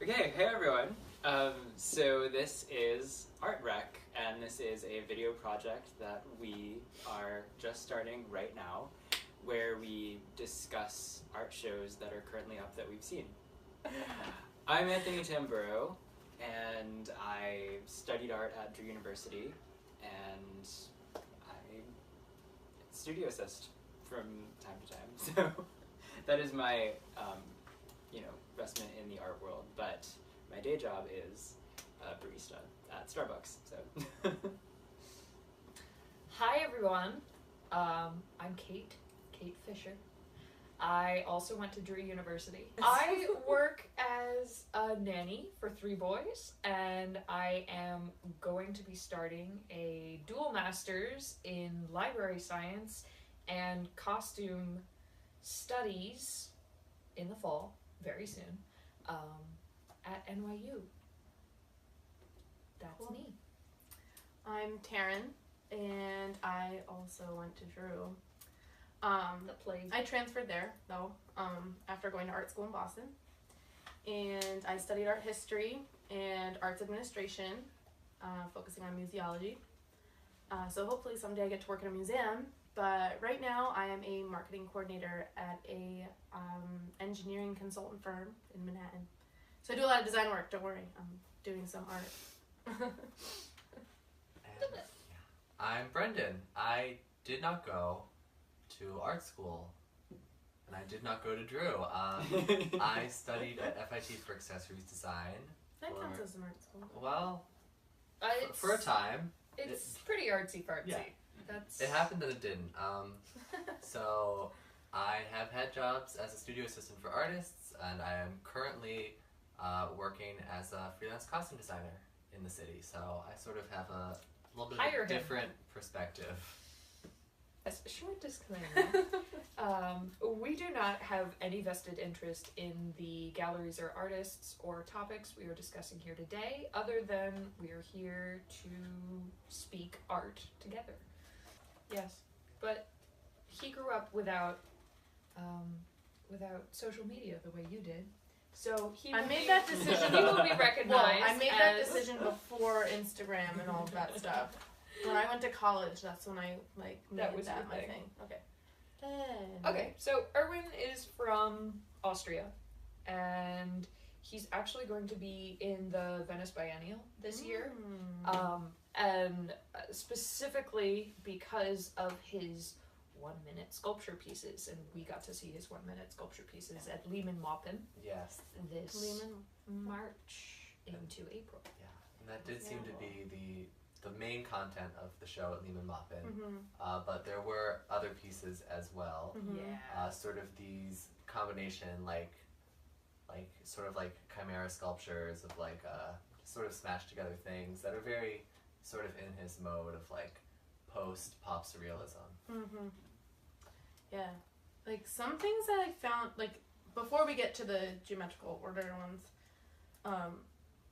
Okay, hey everyone. So this is ArtWreck, and this is a video project that we are just starting right now, where we discuss art shows that are currently up that we've seen. I'm Anthony Tamburro, and I studied art at Drew University, and I studio assist from time to time. So that is my investment in the art world, but my day job is a barista at Starbucks. So Hi everyone, I'm Kate Fisher. I also went to Drew University. I work as a nanny for 3 boys, and I am going to be starting a dual master's in library science and costume studies in the fall, very soon, at NYU. That's Cool. me. I'm Taryn, and I also went to Drew. The plague. I transferred there, though, after going to art school in Boston. And I studied art history and arts administration, focusing on museology. So hopefully someday I get to work in a museum. But right now I am a marketing coordinator at a engineering consultant firm in Manhattan. So I do a lot of design work, don't worry. I'm doing some art. And, I'm Brendan. I did not go to art school, and I did not go to Drew. I studied at FIT for accessories design. That counts as an art school. Well, It's- for a time. It's pretty artsy fartsy. Yeah. That's It happened and it didn't. So I have had jobs as a studio assistant for artists, and I am currently working as a freelance costume designer in the city. So I sort of have a little bit Hire of him. a different perspective. As a short disclaimer. We do not have any vested interest in the galleries or artists or topics we are discussing here today, other than we are here to speak art together. Yes, but he grew up without social media the way you did, so he. I will made be- that decision. He will be recognized. Well, I made that as- decision before Instagram and all of that stuff. When I went to college, that's when I made That was your my thing. thing. Okay. Okay, so Erwin is from Austria, and he's actually going to be in the Venice Biennial this year. And specifically because of his 1-minute sculpture pieces, and we got to see his 1-minute sculpture pieces at Lehmann Maupin Yes. this Lehmann. March into April. Yeah, and that did seem to be the main content of the show at Lehmann Maupin. But there were other pieces as well. Yeah. Sort of these combination, like sort of like chimera sculptures of sort of smashed together things that are very sort of in his mode of like post pop surrealism. Yeah. Like some things that I found, like before we get to the geometrical order ones,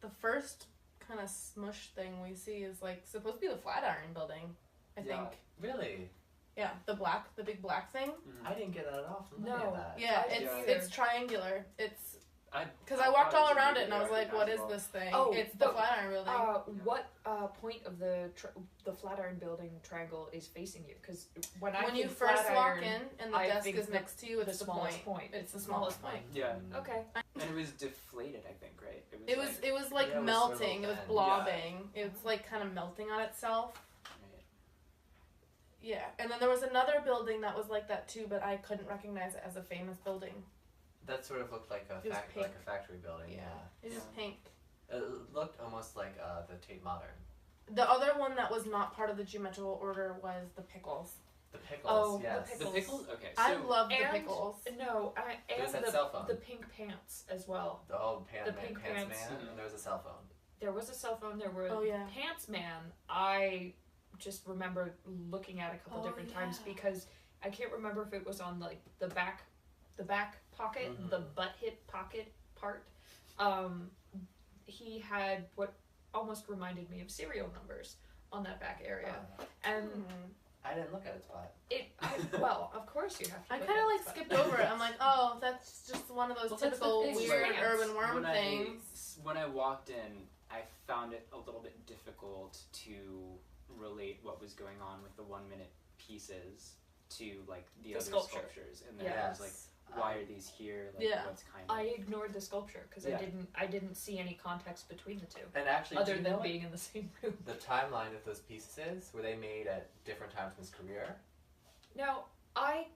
the first kind of smush thing we see is like supposed to be the Flatiron building, I Yeah. think. Really? Yeah, the big black thing. I didn't get that at all from looking No. at that. Yeah, Yeah. it's triangular. It's because I I walked thought it all was a around it really and I was like, what is recognizable. this thing? Oh, It's the but, Flatiron building. What point of the Flatiron building triangle is facing you? Because when you think first walk Flatiron, in and the I desk think is the- next to you, it's the the smallest point. point. It's the smallest point. Yeah. Okay. And it was deflated, I think, right? It was like Yeah, it was melting. sort It of was open. blobbing. It was like kind of melting on itself. Right. Yeah, and then there was another building that was like that too, but I couldn't recognize it as a famous building. That sort of looked like a It was pink. factory building. Yeah. It was Yeah. pink. It looked almost like the Tate Modern. The other one that was not part of the geometrical order was the pickles. The pickles. Oh, the yes. pickles. The pickles? Okay, so I love the and- pickles. No, There's and that cell phone. the pink pants as well. The the pants pink man, pants. and there was a cell phone. There was a cell phone. There were Oh, yeah. Pants Man. I just remember looking at a couple Oh, different times yeah. because I can't remember if it was on like the back pocket, Mhm. the butt hip pocket part. He had what almost reminded me of serial numbers on that back area, and I didn't look at its butt. well, of course you have to. I look kind of at like it, but- skipped over it. I'm like, oh, that's just one of those Well, that's typical the thing. weird It's Erwin Wurm When things. I when I walked in, I found it a little bit difficult to relate what was going on with the 1 minute pieces to like the other sculptures. And then I was like, why are these here? Like, what's kind of... I ignored the sculpture because I didn't see any context between the two. And actually, other than being in the same room. The timeline of those pieces, were they made at different times in his career? Now, I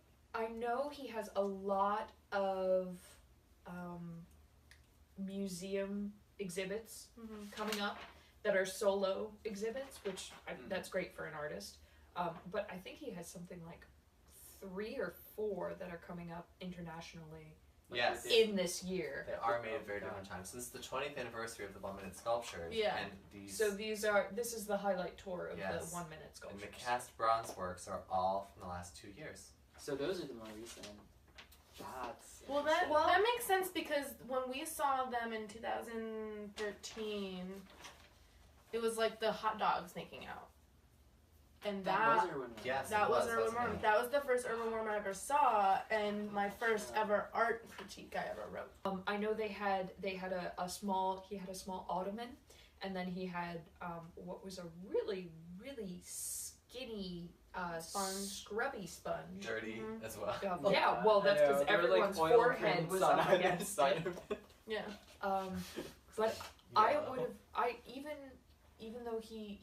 know he has a lot of museum exhibits coming up that are solo exhibits, which that's great for an artist. But I think he has something like 3 or 4 that are coming up internationally. Yes. In this year. They are made at very different times. So this is the 20th anniversary of the 1 minute sculptures. Yeah. And these. So this is the highlight tour of the 1 minute sculptures. And the cast bronze works are all from the last 2 years. So those are the more recent. Well, that makes sense because when we saw them in 2013, it was like the hot dogs making out. And that was Erwin Wurm. Yes, that was Erwin Wurm. That was the first Erwin Wurm I ever saw, and my first ever art critique I ever wrote. I know he had a small ottoman, and then he had what was a really skinny scrubby sponge. Dirty as well. Yeah, well that's because everyone's forehead was up against it. Yeah. But I even though he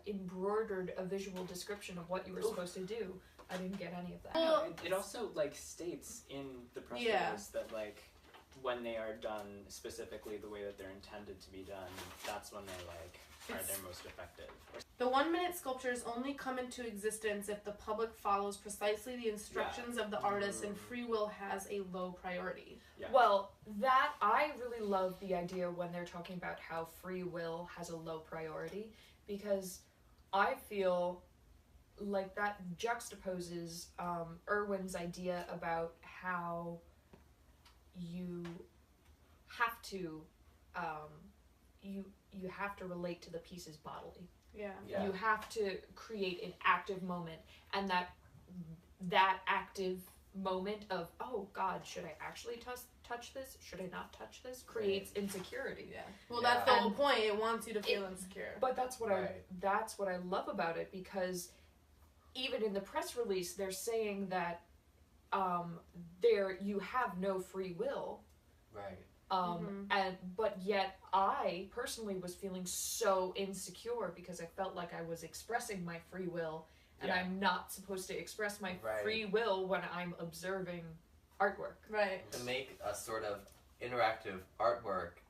embroidered a visual description of what you were supposed to do, I didn't get any of that. Well, it also states in the press release that when they are done specifically the way that they're intended to be done, that's when they are their most effective. The 1 minute sculptures only come into existence if the public follows precisely the instructions of the artist and free will has a low priority. Yeah. Well, that I really love the idea when they're talking about how free will has a low priority, because I feel like that juxtaposes Erwin's idea about how you have to you have to relate to the pieces bodily. Yeah. You have to create an active moment, and that active moment of, oh God, should I actually touch this? Should I not touch this? Creates insecurity. Yeah. Well, that's the whole point. It wants you to feel insecure. But that's what I love about it, because even in the press release, they're saying that you have no free will. Right. But yet I personally was feeling so insecure because I felt like I was expressing my free will, and I'm not supposed to express my free will when I'm observing artwork. Right. To make a sort of interactive artwork,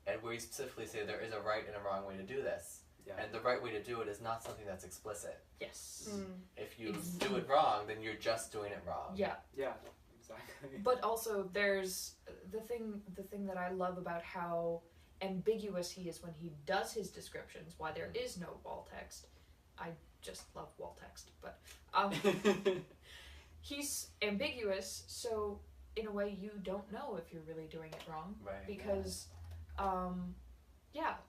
and where you specifically say there is a right and a wrong way to do this. Yeah. And the right way to do it is not something that's explicit. Yes. If you do it wrong, then you're just doing it wrong. Yeah. Yeah. Exactly. But also, there's the thing that I love about how ambiguous he is when he does his descriptions. Why there is no wall text. I just love wall text, but he's ambiguous. So in a way, you don't know if you're really doing it wrong, right? Because,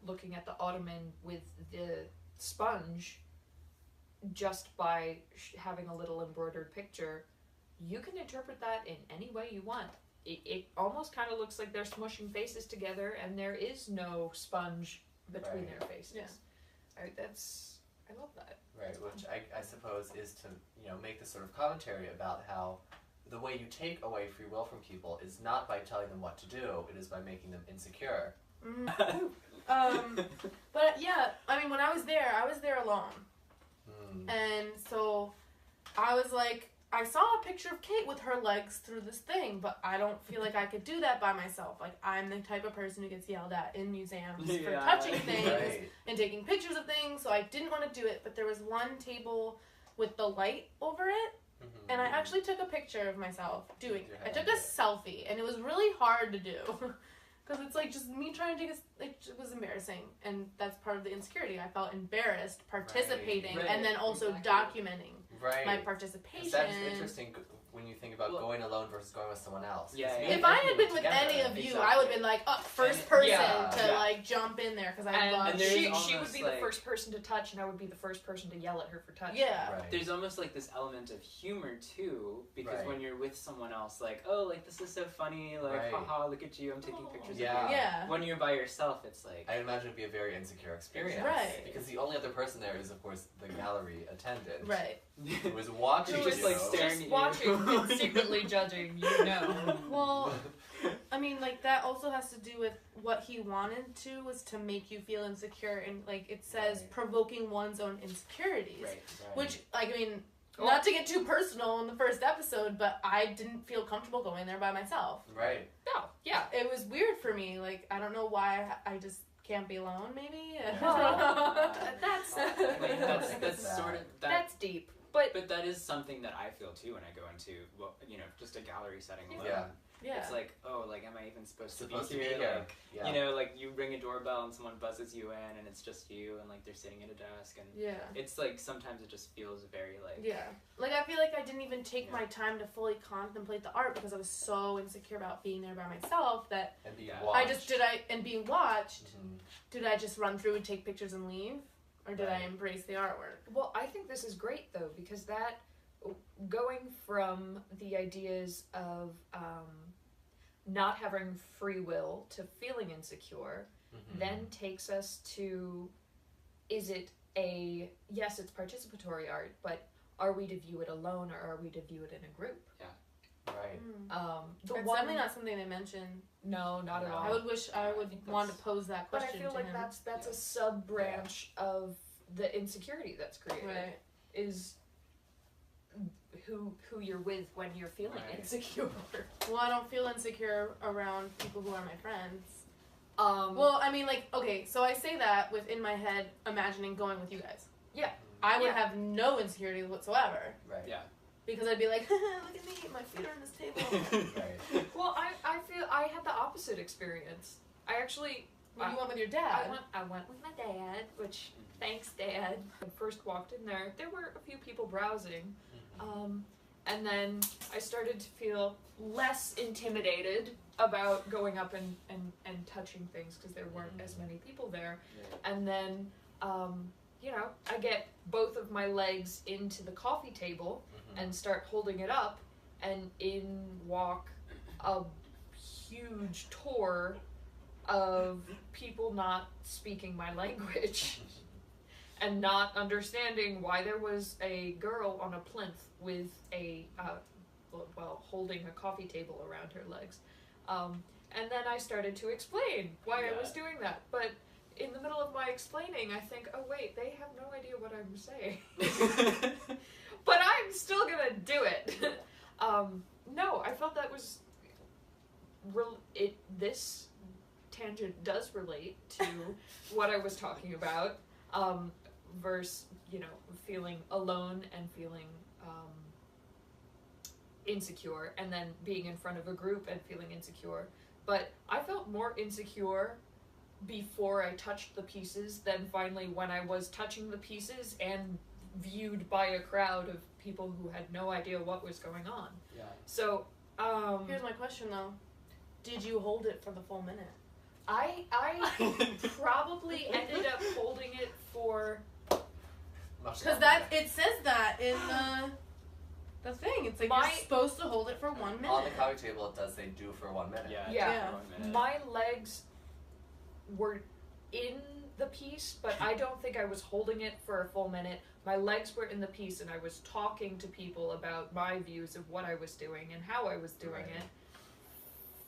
looking at the ottoman with the sponge, just by having a little embroidered picture, you can interpret that in any way you want. It almost kind of looks like they're smushing faces together, and there is no sponge between their faces. Yeah. I love that. Right, which I suppose is to make this sort of commentary about how the way you take away free will from people is not by telling them what to do; it is by making them insecure. But yeah, I mean, when I was there alone, and so I was like, I saw a picture of Kate with her legs through this thing, but I don't feel like I could do that by myself. Like, I'm the type of person who gets yelled at in museums for touching things and taking pictures of things, so I didn't want to do it, but there was one table with the light over it, and I actually took a picture of myself doing it. I took a selfie, and it was really hard to do, because it's like just me trying to take it was embarrassing, and that's part of the insecurity. I felt embarrassed participating and then also documenting my participation. That's interesting when you think about Well, going alone versus going with someone else. Yeah, Because yeah. me If and I Anthony had been went with together. any of you, Exactly. I would have been like, first And- person Yeah. to Yeah. like jump in there because I And love. there's she almost, would be like- the first person to touch, and I would be the first person to yell at her for touching. Yeah. Right. There's almost like this element of humor too, because Right. when you're with someone else, like, oh, like this is so funny, like, Right. haha, look at you, I'm taking Oh. pictures Yeah. of you. Yeah. When you're by yourself, it's like, I imagine it'd be a very insecure experience. Right. Because the only other person there is, of course, the gallery attendant. Right. Who is watching She's you. just like staring Just at you. watching and secretly judging, you know. Well, I mean, like that also has to do with what he wanted to was to make you feel insecure, and like it says, Right. provoking one's own insecurities. Right. Right. Which, like, I mean, Oh. not to get too personal in the first episode, but I didn't feel comfortable going there by myself. Right. No, yeah. It was weird for me. Like, I don't know why I just can't be alone. Maybe. That's Like, that's That. sort of that. that's deep, but But that is something that I feel too when I go into, well, you know, just a gallery setting alone. Yeah. Yeah. It's like, oh, like, am I even supposed to be Supposed to here? be here. Like, Yeah. you know, like you ring a doorbell and someone buzzes you in, and it's just you, and like they're sitting at a desk, and Yeah. it's like sometimes it just feels very like. Yeah. Like, I feel like I didn't even take Yeah. my time to fully contemplate the art because I was so insecure about being there by myself that And being Yeah. watched. and being watched, Mhm. did I just run through and take pictures and leave? Or did I Right. embrace the artwork? well, I think this is great though because that going from the ideas of not having free will to feeling insecure Mhm. then takes us to is it yes, it's participatory art, but are we to view it alone or are we to view it in a group? Right. The It's one definitely not something they mentioned. no, not at No. all. I would wish I would think want to that's- pose that But I question feel to like him. that's Yeah. a sub branch of the insecurity that's created. Right. Is who you're with when you're feeling Right. insecure. Well, I don't feel insecure around people who are my friends. Well, Well, I mean, like, okay, so I say that within my head, imagining going with you guys. Yeah. I would Yeah. have no insecurity whatsoever. Right. Yeah. Because I'd be like, look at me, my feet are on this table. Right. I feel I had the opposite experience. I actually When you went with your dad. I went with my dad, which thanks Dad. When I first walked in there were a few people browsing. And then I started to feel less intimidated about going up and touching things because there weren't as many people there. Yeah. And then, I get both of my legs into the coffee table Mhm. and start holding it up, and in walk a huge tour of people not speaking my language and not understanding why there was a girl on a plinth with holding a coffee table around her legs. And then I started to explain why I was Yeah. doing that. But in the middle of my explaining, I think, oh wait, they have no idea what I'm saying. But I'm still gonna do it. No, I felt that was this tangent does relate to what I was talking about, versus, feeling alone and feeling insecure, and then being in front of a group and feeling insecure. But I felt more insecure before I touched the pieces than finally when I was touching the pieces and viewed by a crowd of people who had no idea what was going on. Yeah. So, Here's my question, though. Did you hold it for the full minute? I probably ended up holding it for Much Because longer. it says that in the thing. It's like My- you're supposed to hold it for 1 minute. On the coffee table, it does say do for 1 minute. Yeah. Yeah. for 1 minute. my legs were in the piece, but I don't think I was holding it for a full minute. My legs were in the piece, and I was talking to people about my views of what I was doing and how I was doing Right. it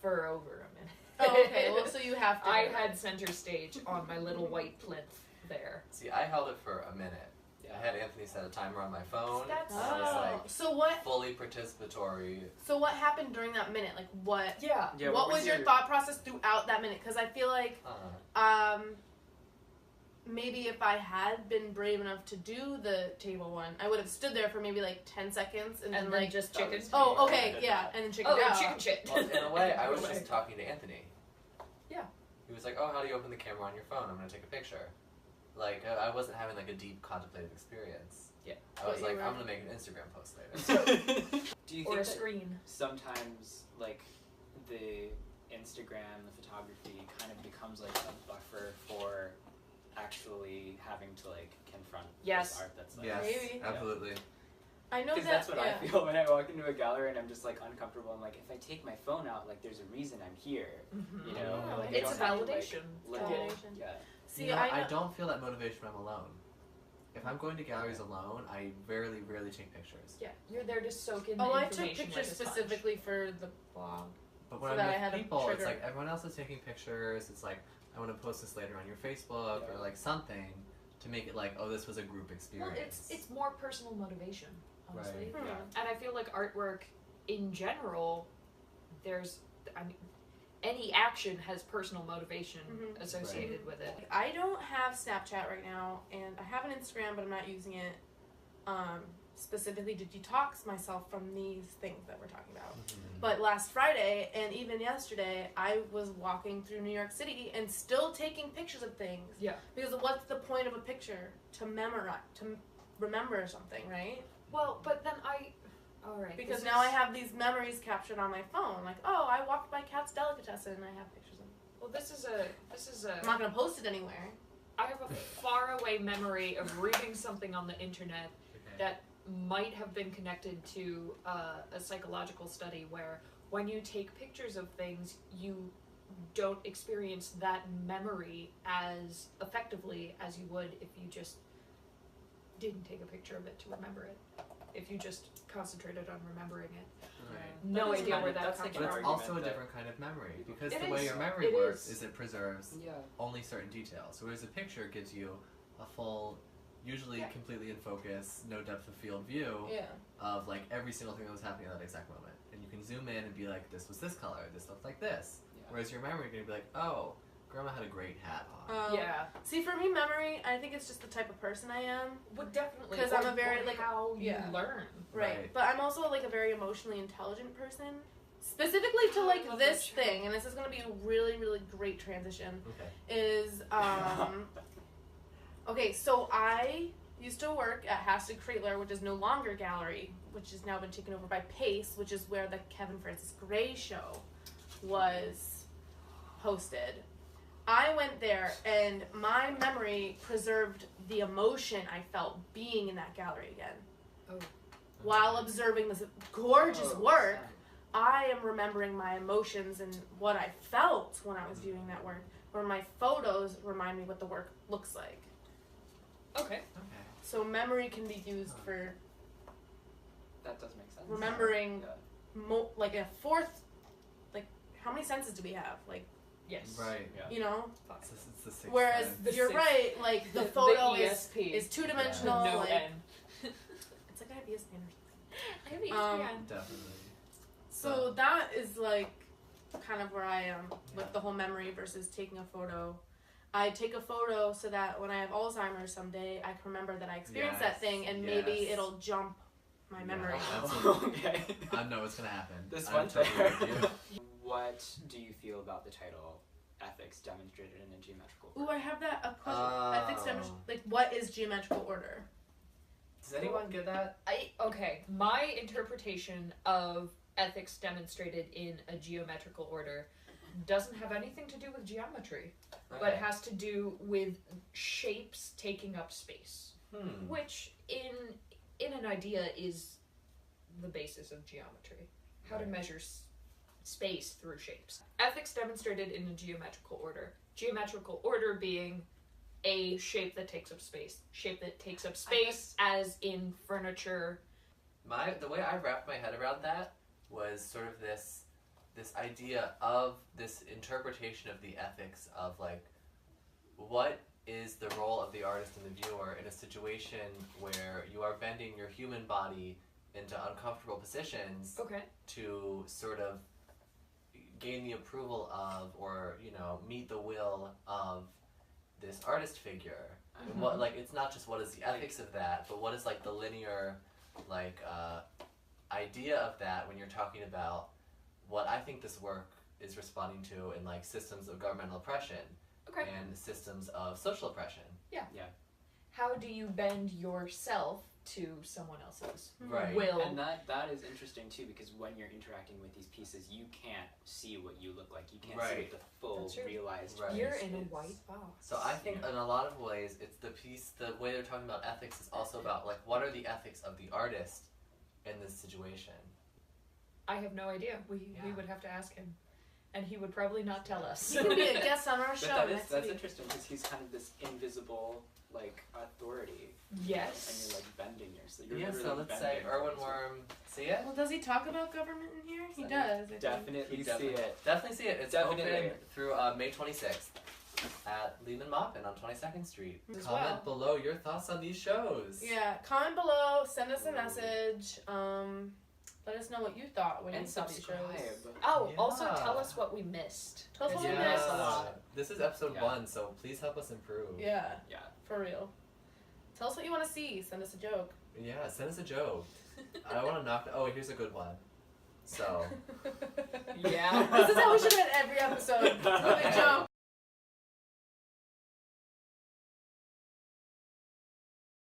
for over a minute. Oh, okay. Well, so you have to. I had center stage on my little white plinth there. See, I held it for a minute. Yeah. I had Anthony set a timer on my phone. That's- I was Oh. like So what? fully participatory. So what happened during that minute? Like what? Yeah. Yeah, what was your thought process throughout that minute? Because I feel like maybe if I had been brave enough to do the table one, I would have stood there for maybe like 10 seconds and, And then then like, just that chicken. was- oh, I okay, did yeah, that. and then chicken Oh, out. chicken shit. Well, in a way, I was Right. just talking to Anthony. Yeah. He was like, "Oh, how do you open the camera on your phone? I'm gonna take a picture." Like I wasn't having like a deep contemplative experience. I was But like, you I'm were- gonna make an Instagram post later. Do you Or think a that screen. sometimes like the Instagram, the photography kind of becomes like a buffer for actually having to like confront Yes. this art that's like Yes, Maybe. absolutely. I know because that. that's what I feel when I walk into a gallery and I'm just like uncomfortable. I'm like, if I take my phone out, like there's a reason I'm here, you know? Yeah, Like, I It's a don't have to, like, validation. look It's at- validation. Yeah. See, You know, I know. don't feel that motivation when I'm alone. If I'm going to galleries alone, I rarely take pictures. Yeah, you're there to soak in the Oh, I took information pictures like a sponge. specifically for the blog. But So when that I I'm had a with people, it's trigger. like everyone else is taking pictures. It's like, I want to post this later on your Facebook Yeah. or like something to make it like, oh, this was a group Well, experience. it's more personal motivation, honestly. Right. Yeah. And I feel like artwork in general, I mean, any action has personal motivation Mhm. associated with it. I don't have Snapchat right now, and I have an Instagram, but I'm not using it specifically to detox myself from these things that we're talking about. Mhm. But last Friday and even yesterday, I was walking through New York City and still taking pictures of things. Yeah. Because what's the point of a picture? To memorize, to remember something, right? Well, but then alright. Because now I have these memories captured on my phone. Like, oh, I walked by Cat's Delicatessen and I have pictures of them. Well, this is a. I'm not going to post it anywhere. I have a faraway memory of reading something on the internet Okay. that might have been connected to a psychological study where when you take pictures of things, you don't experience that memory as effectively as you would if you just didn't take a picture of it to remember it. If you just concentrated on remembering it. Right. No That is idea kind where of- that that's comes like But an it's from. also a argument that- different kind of memory because It the way is. your memory It works is. is it preserves Yeah. only certain details. Whereas a picture gives you a full, usually Yeah. completely in focus, no depth of field view Yeah. of like every single thing that was happening at that exact moment. And you can zoom in and be like, this was this color, this looked like this. Yeah. Whereas your memory, you're gonna be like, oh, grandma had a great hat on. Yeah, See, for me, memory, I think it's just the type of person I am. would definitely 'Cause I'm or- a very, or like, how you yeah. learn. Right. Right. But I'm also like a very emotionally intelligent person. Specifically to like love this that show. thing, and this is gonna be a really, really great transition, Okay. is okay, so I used to work at Hashtag Creatler, which is no longer gallery, which has now been taken over by Pace, which is where the Kevin Francis Gray show was hosted. I went there and my memory preserved the emotion I felt being in that gallery again. Oh. While observing this gorgeous Oh, work, sad. I am remembering my emotions and what I felt when I was viewing that work, where my photos remind me what the work looks like. Okay. Okay. So memory can be used for That does make sense. remembering, Yeah. like a fourth, like how many senses do we have? Like, Yes. Right. Yeah. you know? It's the sixth Whereas sense. The you're sixth- right, like the The photo ESP. is two-dimensional. No like, N. it's like I have ESPN or I have Definitely. So that is like kind of where I am with the whole memory versus taking a photo. I take a photo so that when I have Alzheimer's someday, I can remember that I experienced that Yes, thing and maybe yes. it'll jump my memory. Yeah. Okay. I know what's gonna happen. This I'm one totally thing. with you. What do you feel about the title "Ethics Demonstrated in a Geometrical"? Ooh, I have that a question. Ethics demonstration. Like, what is geometrical order? Does anyone get that? Okay, my interpretation of ethics demonstrated in a geometrical order doesn't have anything to do with geometry, but it has to do with shapes taking up space, which in an idea is the basis of geometry. How to Right. measure space through shapes. Ethics demonstrated in a geometrical order. Geometrical order being a shape that takes up space. Shape that takes up space as in furniture. The way I wrapped my head around that was sort of this idea of this interpretation of the ethics of like what is the role of the artist and the viewer in a situation where you are bending your human body into uncomfortable positions Okay. to sort of gain the approval of, or meet the will of this artist figure. And what, like, it's not just what is the ethics of that, but what is like the linear idea of that when you're talking about what I think this work is responding to in like systems of governmental oppression Okay. and systems of social oppression. How do you bend yourself to someone else's Right. will. And that is interesting too, because when you're interacting with these pieces, you can't see what you look like. You can't see Right. what the full That's true. realized Right. You're piece in a is. white box. So I think in a lot of ways, it's the way they're talking about ethics is also about, like, what are the ethics of the artist in this situation? I have no idea. We Yeah. would have to ask him. And he would probably not tell us. He can be a guest on our But show that's next week. interesting because he's kind of this invisible like authority. Yes. And you're like bending yourself. You're Yeah, so literally let's say bending Erwin yourself. Worm, see it? Well, does he talk about government in here? He So does. I think. Definitely You see it. Definitely see it. It's Definitely. open through May 26th at Lehmann Maupin on 22nd Street. As Comment well. below your thoughts on these shows. Yeah, comment below, send us a message. Let us know what you thought when you And saw these subscribe. shows. Oh, Yeah. also tell us what we missed. Tell us what we Yeah. missed. a lot. This is episode Yeah. 1, so please help us improve. Yeah, Yeah. for real. Tell us what you want to see. Send us a joke. Yeah, send us a joke. I want to knock. Oh, here's a good one. So. Yeah. This is how we should end every episode. With a joke.